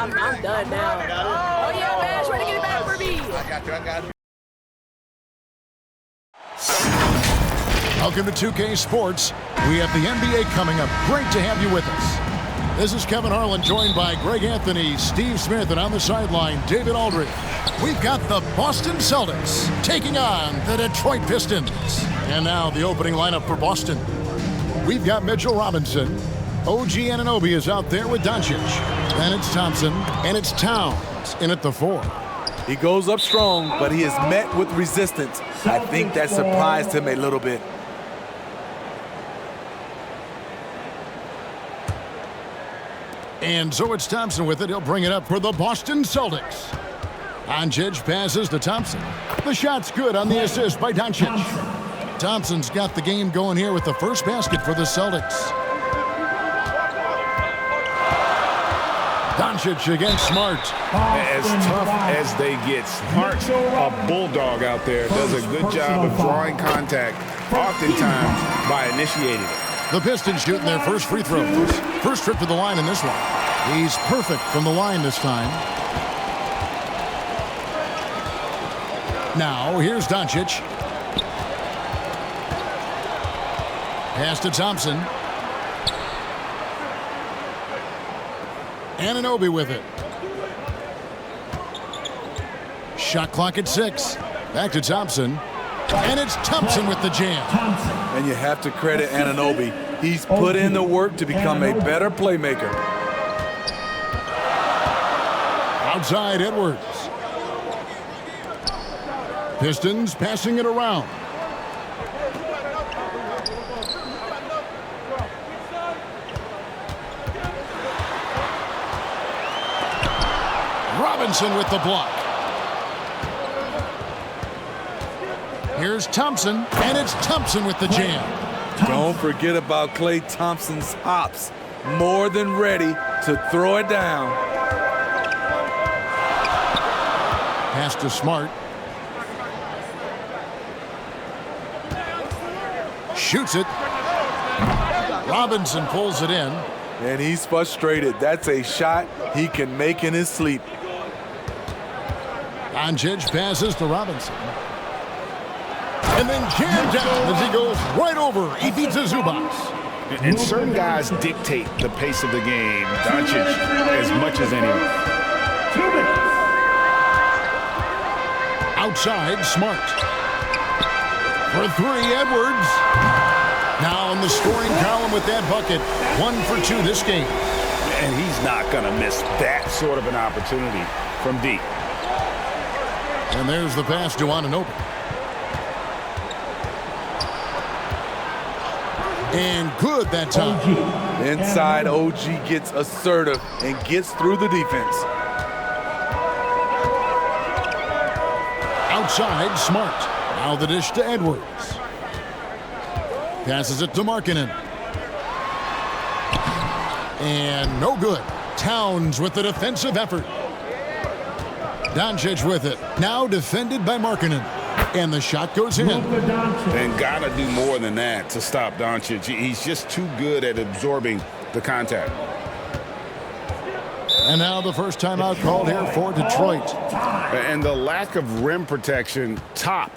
I'm done now. Oh, yeah, man. Try to get it back for me. I got you. Welcome to 2K Sports. We have the NBA coming up. Great to have you with us. This is Kevin Harlan, joined by Greg Anthony, Steve Smith, and on the sideline, David Aldridge. We've got the Boston Celtics taking on the Detroit Pistons. And now the opening lineup for Boston. We've got Mitchell Robinson. OG Anunoby is out there with Doncic. Then it's Thompson, and it's Towns in at the 4. He goes up strong, but he is met with resistance. I think that surprised him a little bit. And so it's Thompson with it. He'll bring it up for the Boston Celtics. Doncic passes to Thompson. The shot's good on the assist by Doncic. Thompson's got the game going here with the first basket for the Celtics. Doncic against Smart. As tough as they get, Smart's a bulldog out there. Does a good job of drawing contact, oftentimes by initiating it. The Pistons shooting their first free throws. First trip to the line in this one. He's perfect from the line this time. Now, here's Doncic. Pass to Thompson. Anunoby with it. Shot clock at 6. Back to Thompson. And it's Thompson with the jam. And you have to credit Anunoby. He's put in the work to become a better playmaker. Outside Edwards. Pistons passing it around. Robinson with the block. Here's Thompson, and it's Thompson with the jam. Don't forget about Klay Thompson's hops. More than ready to throw it down. Pass to Smart. Shoots it. Robinson pulls it in. And he's frustrated. That's a shot he can make in his sleep. Doncic passes to Robinson. And then jammed down as he goes right over Ivica Zubac. And certain guys dictate the pace of the game. Doncic as much as anyone. Outside, Smart. For 3, Edwards. Now in the scoring column with that bucket. 1 for 2 this game. And he's not going to miss that sort of an opportunity from deep. And there's the pass to Anunoby. And good that time. Inside, OG gets assertive and gets through the defense. Outside, Smart. Now the dish to Edwards. Passes it to Markkanen. And no good. Towns with the defensive effort. Doncic with it. Now defended by Markkanen. And the shot goes in. And got to do more than that to stop Doncic. He's just too good at absorbing the contact. And now the first timeout called here for Detroit. And the lack of rim protection, top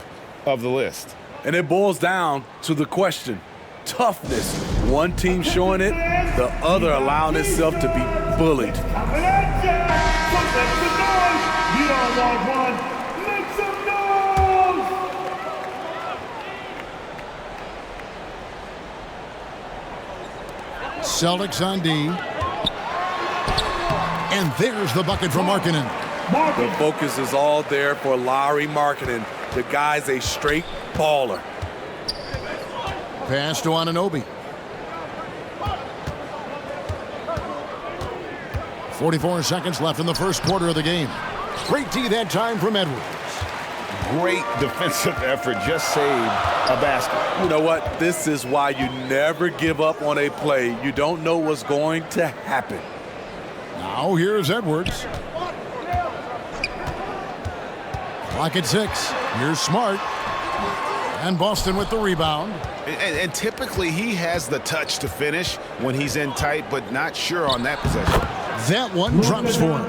of the list. And it boils down to the question. Toughness. One team showing it, the other allowing itself to be bullied. Celtics on D. And there's the bucket from Markkanen. The focus is all there for Lauri Markkanen. The guy's a straight baller. Pass to Anunoby. 44 seconds left in the first quarter of the game. Great D that time from Edwards. Great defensive effort, just saved a basket. You know what? This is why you never give up on a play. You don't know what's going to happen. Now here's Edwards. Clock at 6. Here's Smart. And Boston with the rebound. And typically he has the touch to finish when he's in tight, but not sure on that possession. That one drops for him.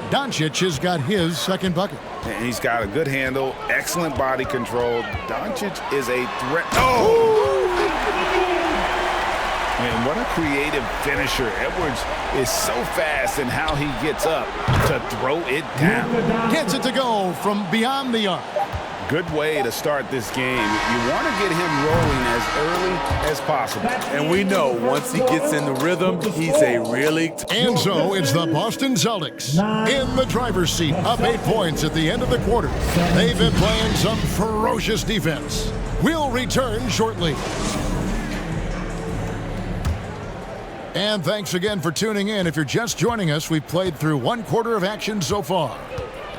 Doncic has got his second bucket. And he's got a good handle, excellent body control. Doncic is a threat. Oh! Man, what a creative finisher. Edwards is so fast in how he gets up to throw it down. Gets it to go from beyond the arc. Good way to start this game. You want to get him rolling as early as possible. And we know once he gets in the rhythm, he's a really... And so it's the Boston Celtics in the driver's seat, up 8 points at the end of the quarter. They've been playing some ferocious defense. We'll return shortly. And thanks again for tuning in. If you're just joining us, we've played through 1 quarter of action so far.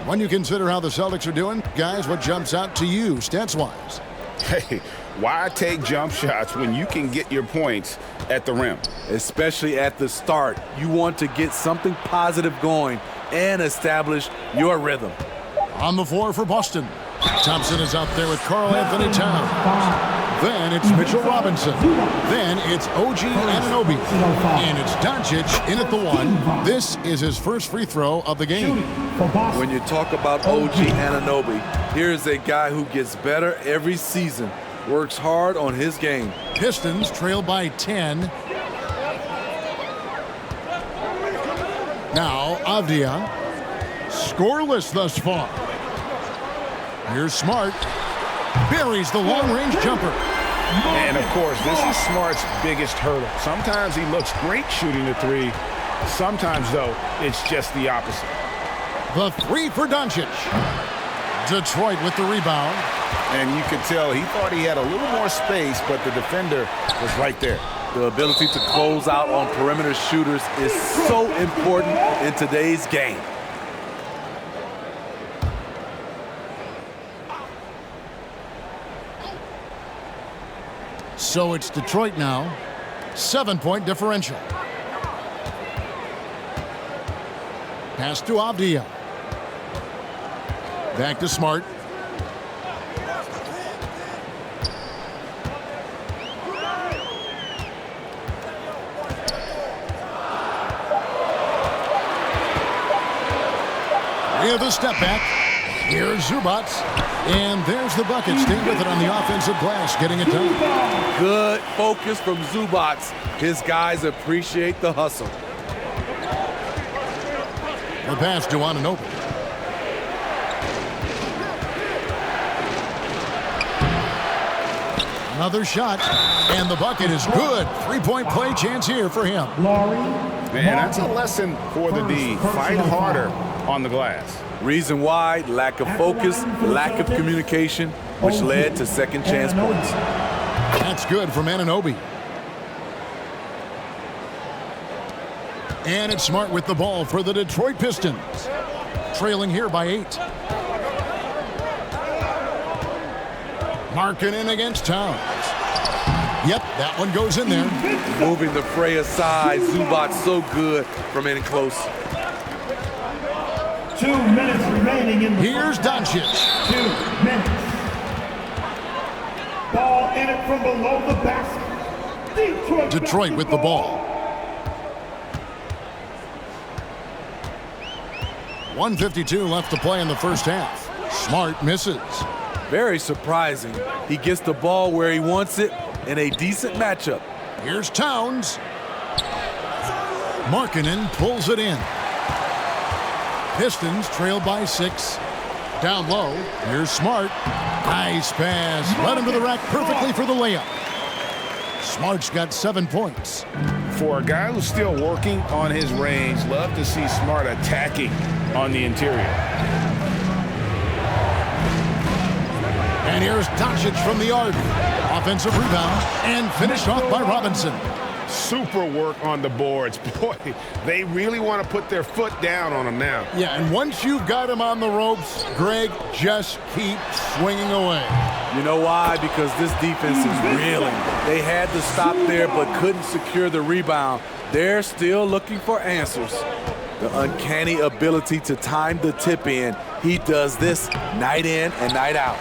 When you consider how the Celtics are doing, guys, what jumps out to you stats-wise? Hey, why take jump shots when you can get your points at the rim? Especially at the start. You want to get something positive going and establish your rhythm. On the floor for Boston, Thompson is out there with Karl-Anthony Towns. Then it's Mitchell Robinson. Then it's OG Anunoby. And it's Doncic in at the 1. This is his first free throw of the game. When you talk about OG Anunoby, here's a guy who gets better every season, works hard on his game. Pistons trail by 10. Now Avdia, scoreless thus far. Here's Smart. Buries the long-range jumper. And, of course, this is Smart's biggest hurdle. Sometimes he looks great shooting the 3. Sometimes, though, it's just the opposite. The 3 for Doncic. Detroit with the rebound. And you could tell he thought he had a little more space, but the defender was right there. The ability to close out on perimeter shooters is so important in today's game. So it's Detroit now. 7-point differential. Pass to Avdia. Back to Smart. With a step back. Here's Zubac. And there's the bucket. Stay with it on the offensive glass, getting it done. Good focus from Zubac. His guys appreciate the hustle. The pass to Anunoby. Another shot, and the bucket is good. 3-point play chance here for him. Man, that's a lesson for the D. Fight harder on the glass. Reason why, lack of focus, lack of communication, which led to second chance points. That's good from Anunoby. And it's Smart with the ball for the Detroit Pistons. Trailing here by 8. Marking in against Towns. Yep, that one goes in there. Moving the fray aside, Zubac so good from in close. 2 minutes remaining in the Here's Doncic. 2 minutes. Ball in it from below the basket. Detroit with the ball. 1:52 left to play in the first half. Smart misses. Very surprising. He gets the ball where he wants it in a decent matchup. Here's Towns. Markkanen pulls it in. Pistons trail by 6. Down low. Here's Smart. Nice pass. Led him to the rack perfectly for the layup. Smart's got 7 points. For a guy who's still working on his range, love to see Smart attacking on the interior. And here's Doncic from the arc. Offensive rebound and finished off by Robinson. Super work on the boards. Boy, they really want to put their foot down on him now. Yeah, and once you've got him on the ropes, Greg, just keep swinging away. You know why? Because this defense is reeling. They had to stop there but couldn't secure the rebound. They're still looking for answers. The uncanny ability to time the tip in. He does this night in and night out.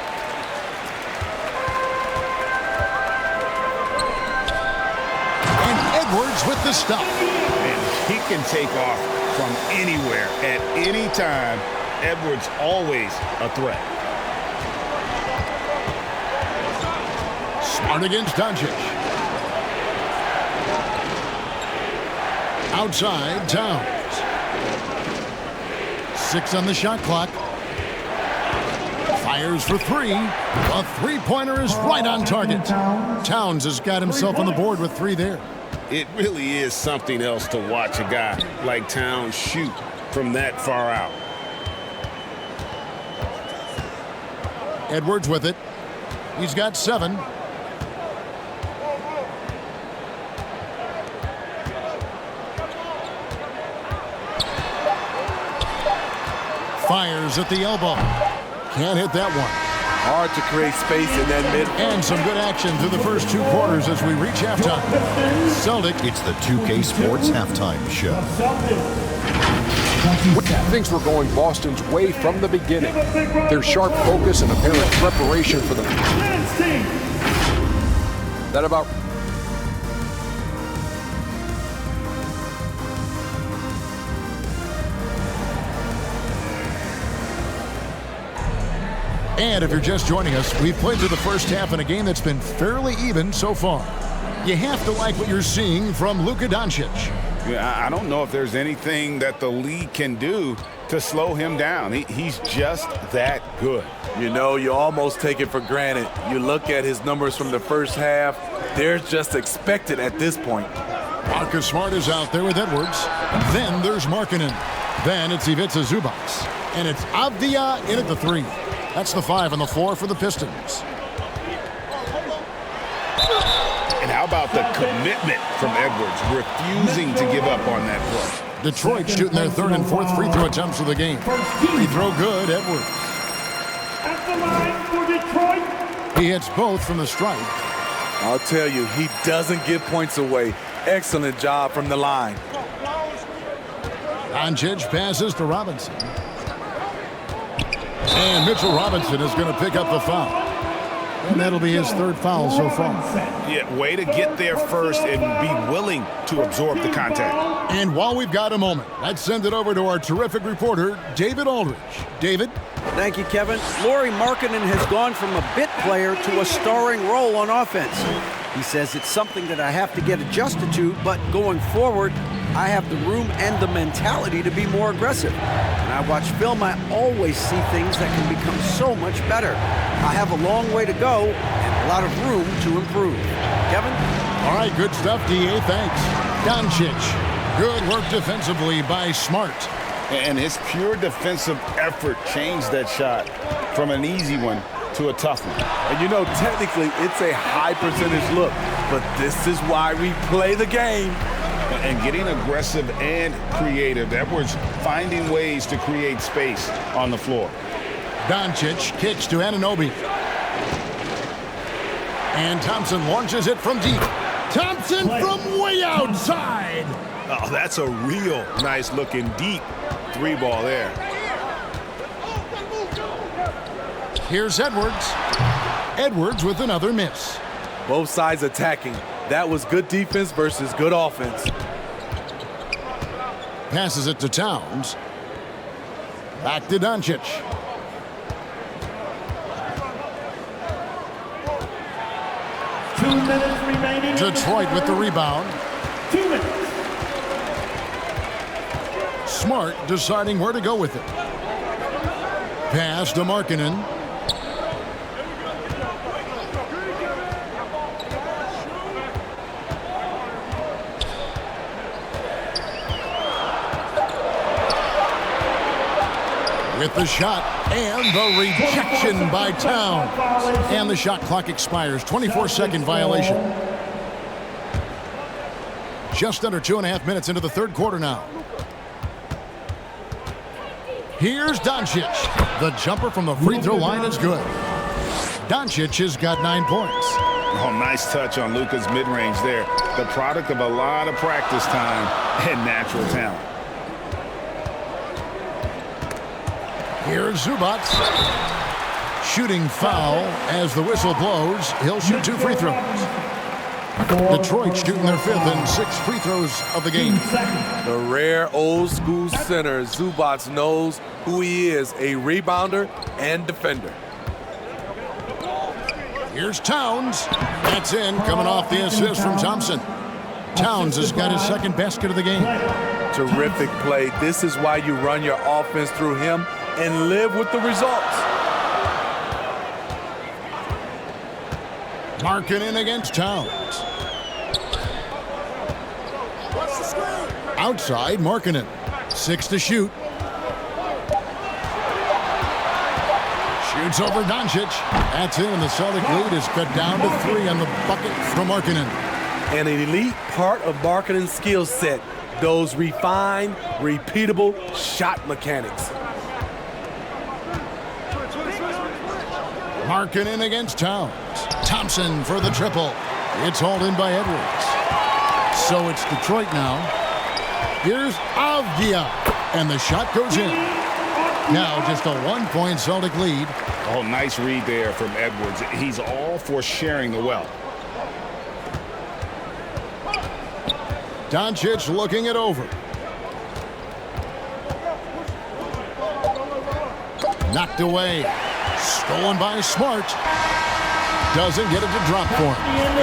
And Edwards with the stop. And he can take off from anywhere at any time. Edwards always a threat. Smart against Doncic. Outside, Towns. 6 on the shot clock. Fires for 3. A three-pointer is right on target. Towns has got himself on the board with 3 there. It really is something else to watch a guy like Towns shoot from that far out. Edwards with it. He's got 7. Fires at the elbow. Can't hit that one. Hard to create space in that mid. And some good action through the first 2 quarters as we reach halftime. Celtics. It's the 2K Sports Halftime Show. Things were going Boston's way from the beginning. Their sharp focus and apparent preparation for the... That about... And if you're just joining us, we've played through the first half in a game that's been fairly even so far. You have to like what you're seeing from Luka Doncic. Yeah, I don't know if there's anything that the league can do to slow him down. He's just that good. You know, you almost take it for granted. You look at his numbers from the first half, they're just expected at this point. Marcus Smart is out there with Edwards. Then there's Markkanen. Then it's Ivica Zubac. And it's Avdija in at the 3. That's the 5 on the floor for the Pistons. And how about the commitment from Edwards, refusing to give up on that play? Detroit shooting their 3rd and 4th free throw attempts of the game. Free throw good, Edwards. At the line for Detroit. He hits both from the stripe. I'll tell you, he doesn't give points away. Excellent job from the line. Doncic passes to Robinson. And Mitchell Robinson is going to pick up the foul. And that'll be his 3rd foul so far. Yeah, way to get there first and be willing to absorb the contact. And while we've got a moment, let's send it over to our terrific reporter, David Aldridge. David? Thank you, Kevin. Lauri Markkanen has gone from a bit player to a starring role on offense. He says it's something that I have to get adjusted to, but going forward, I have the room and the mentality to be more aggressive. When I watch film, I always see things that can become so much better. I have a long way to go and a lot of room to improve. Kevin? All right, good stuff, D.A. Thanks. Doncic. Good work defensively by Smart. And his pure defensive effort changed that shot from an easy one to a tough one. And you know, technically, it's a high percentage look, but this is why we play the game. And getting aggressive and creative. Edwards finding ways to create space on the floor. Doncic kicks to Anunoby. And Thompson launches it from deep. Thompson from way outside. Oh, that's a real nice looking deep 3-ball there. Here's Edwards. Edwards with another miss. Both sides attacking. That was good defense versus good offense. Passes it to Towns. Back to Doncic. Detroit with the rebound. 2 minutes. Smart deciding where to go with it. Pass to Markkanen. With the shot and the rejection by Towns. And the shot clock expires. 24-second violation. Just under 2.5 minutes into the 3rd quarter now. Here's Doncic. The jumper from the free throw line is good. Doncic has got 9 points. Oh, nice touch on Luka's mid-range there. The product of a lot of practice time and natural talent. Here's Zubac. Shooting foul as the whistle blows. He'll shoot 2 free throws. Detroit shooting their 5th and 6th free throws of the game. The rare old school center, Zubac, knows who he is, a rebounder and defender. Here's Towns. That's in, coming off the assist from Thompson. Towns has got his 2nd basket of the game. Terrific play. This is why you run your offense through him and live with the results. Markkanen against Towns. Outside, Markkanen. 6 to shoot. Shoots over Doncic. That's in, and the Celtic lead is cut down to 3 on the bucket from Markkanen. An elite part of Markkanen's skill set, those refined, repeatable shot mechanics. Markkanen against Towns. Thompson for the triple. It's hauled in by Edwards. So it's Detroit now. Here's Avdia, and the shot goes in. Now just a 1-point Celtic lead. Oh, nice read there from Edwards. He's all for sharing the wealth. Doncic looking it over. Knocked away. Stolen by Smart. Doesn't get it to drop for him.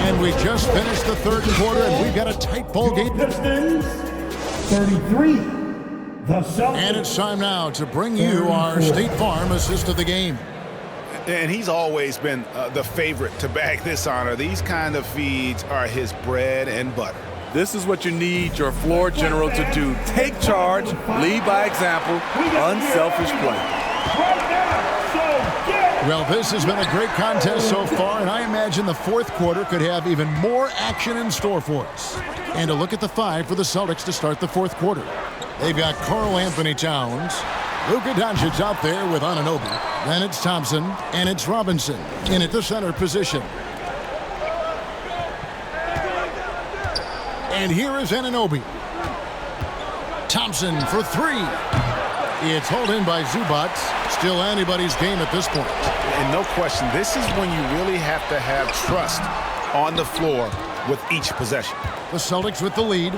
And we just finished the 3rd quarter, and we've got a tight ball game. Pistons 33. The Celtics. And it's time now to bring you our State Farm assist of the game. And he's always been the favorite to bag this honor. These kind of feeds are his bread and butter. This is what you need your floor general to do. Take charge, lead by example, unselfish play. Well, this has been a great contest so far, and I imagine the 4th quarter could have even more action in store for us. And a look at the 5 for the Celtics to start the 4th quarter. They've got Karl Anthony Towns, Luka Doncic out there with Anunoby. Then it's Thompson, and it's Robinson in at the center position. And here is Anunoby. Thompson for 3. It's hauled in by Zubac. Still anybody's game at this point. And no question, this is when you really have to have trust on the floor with each possession. The Celtics with the lead.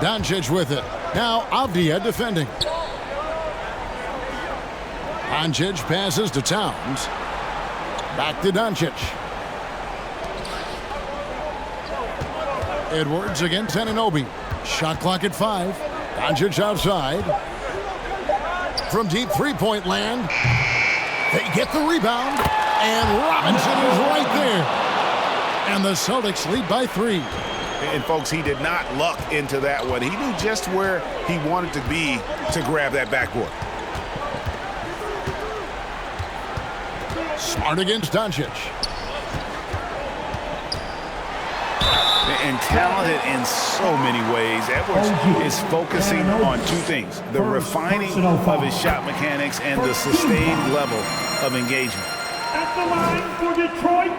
Doncic with it. Now Avdia defending. Doncic passes to Towns. Back to Doncic. Edwards against Anunoby. Shot clock at 5. Doncic outside. From deep 3-point land. They get the rebound. And Robinson is right there. And the Celtics lead by 3. And folks, he did not luck into that one. He knew just where he wanted to be to grab that backboard. Smart against Doncic. And talented in so many ways. Edwards is focusing on 2 things: the refining of his shot mechanics and the sustained level of engagement. At the line for Detroit.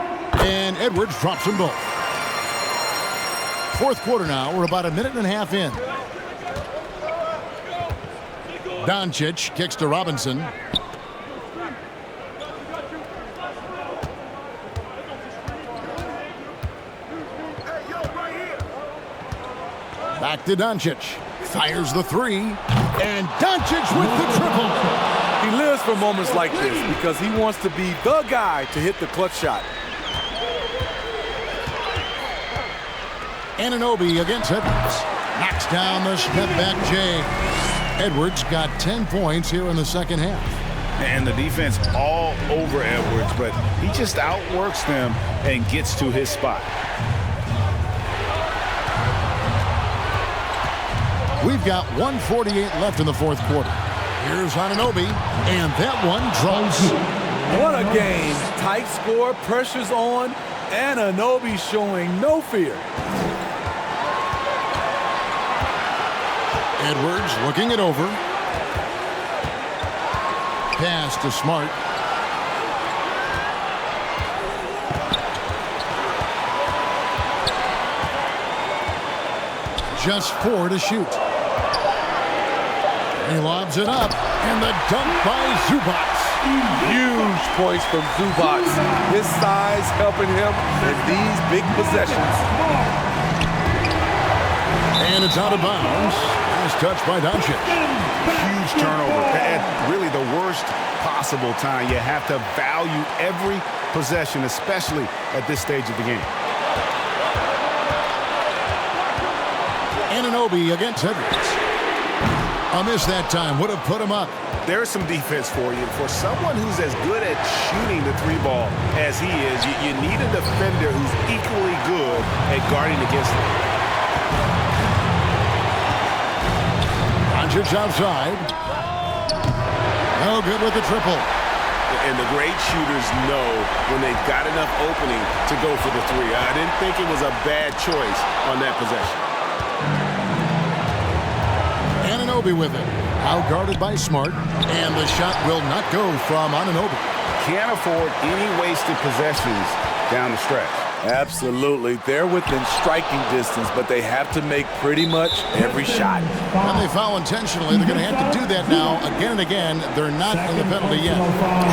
And Edwards drops them both. 4th quarter now. We're about a minute and a half in. Doncic kicks to Robinson. Back to Doncic. Fires the 3. And Doncic with the triple. He lives for moments like this because he wants to be the guy to hit the clutch shot. Anunoby against Edwards. Knocks down the step-back J. Edwards got 10 points here in the 2nd half. And the defense all over Edwards, but he just outworks them and gets to his spot. We've got 1:48 left in the 4th quarter. Here's Anunoby, and that one drops. What a game. Tight score, pressure's on, and Anunoby showing no fear. Edwards looking it over. Pass to Smart. Just 4 to shoot. He lobs it up, and the dunk by Zubac. Huge points from Zubac. His size helping him in these big possessions. And it's out of bounds. Nice touch by Doncic. Huge turnover at really the worst possible time. You have to value every possession, especially at this stage of the game. Anunoby against Edwards. A miss that time would have put him up. There's some defense for you. For someone who's as good at shooting the three ball as he is, you need a defender who's equally good at guarding against him. Doncic outside. No good with the triple. And the great shooters know when they've got enough opening to go for the three. I didn't think it was a bad choice on that possession. Anunoby with it. Out guarded by Smart. And the shot will not go from Anunoby. Can't afford any wasted possessions down the stretch. Absolutely. They're within striking distance, but they have to make pretty much every shot. When they foul intentionally, they're going to have to do that now again and again. They're not in the penalty yet.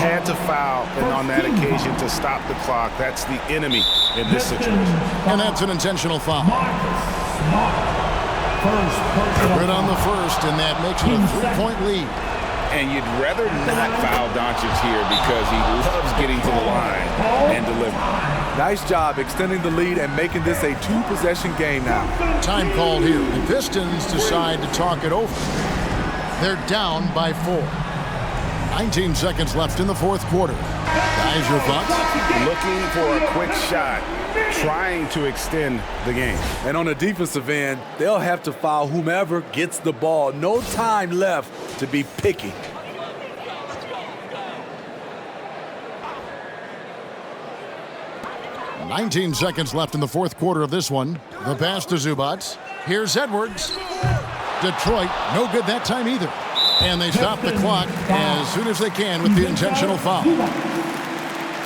Had to foul, and on that occasion to stop the clock. That's the enemy in this situation. And that's an intentional foul. Right on the first, and that makes it a 3-point lead. And you'd rather not foul Doncic here because he loves getting to the line and delivering. Nice job extending the lead and making this a two-possession game now. Time called here. The Pistons decide to talk it over. They're down by 4. 19 seconds left in the fourth quarter. Guys, your thoughts? Looking for a quick shot, trying to extend the game. And on the defensive end, they'll have to foul whomever gets the ball. No time left to be picky. "19 seconds left in the fourth quarter of this one. The pass to Zubac. Here's Edwards. Detroit, no good that time either. And they stop the clock as soon as they can with the intentional foul.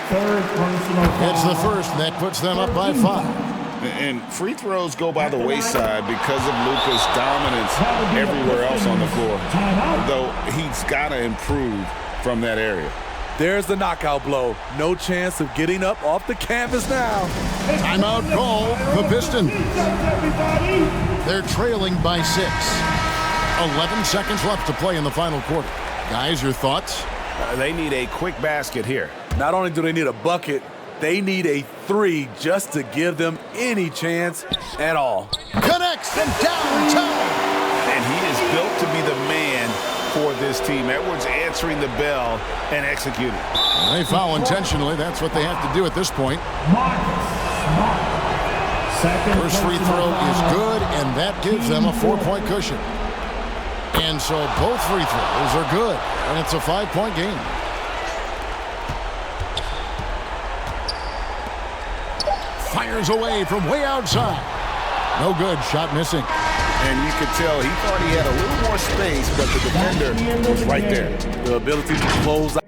It's the first, and that puts them up by 5. And free throws go by the wayside because of Luka's dominance everywhere else on the floor, though he's got to improve from that area. There's the knockout blow. No chance of getting up off the canvas now. Timeout call, the Pistons. They're trailing by 6. 11 seconds left to play in the final quarter. Guys, your thoughts? They need a quick basket here. Not only do they need a bucket, they need a 3 just to give them any chance at all. Connects and downtown. And he is built to be the man for this team. Edwards answering the bell and executing. They foul intentionally. That's what they have to do at this point. First free throw is good, and that gives them a 4-point cushion. And so both free throws are good, and it's a 5-point game. Fires away from way outside. No good, shot missing. And you could tell he thought he had a little more space, but the defender was right there. The ability to close out.